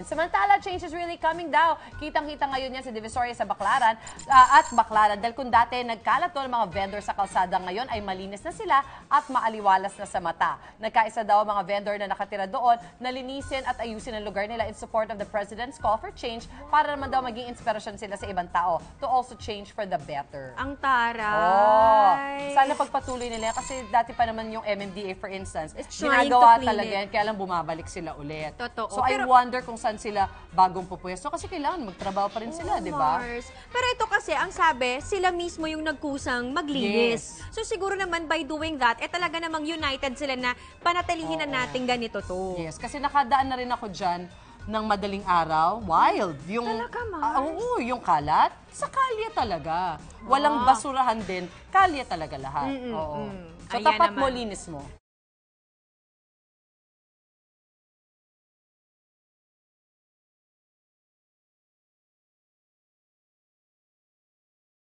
Samantala, change is really coming daw. Kitang-kita ngayon yan sa Divisoria sa Baclaran at Baclaran. Dahil kung dati nagkalat ng mga vendor sa kalsada, ngayon ay malinis na sila at maaliwalas na sa mata. Nagkaisa daw ang mga vendor na nakatira doon na linisin at ayusin ang lugar nila in support of the President's call for change para naman daw maging inspirasyon sila sa ibang tao to also change for the better. Ang taray. Oh, sana pagpatuloy nila kasi dati pa naman yung MMDA for instance, trying ginagawa to clean talaga it. yan, kaya lang bumabalik sila ulit. Totoo. So I wonder kung saan sila bagong pupwesto kasi kailangan magtrabaho pa rin sila, di ba? Pero ito kasi, ang sabi, sila mismo yung nagkusang maglinis. Yes. So siguro naman by doing that, talaga namang united sila na panatilihin na natin ganito to. Yes, kasi nakadaan na rin ako dyan ng madaling araw, wild. Yung, Talaga, Mars? Oo, yung kalat, sa kalye talaga. Walang basurahan din, kalye talaga lahat. Oo. So Ayan tapat mo, naman. linis mo.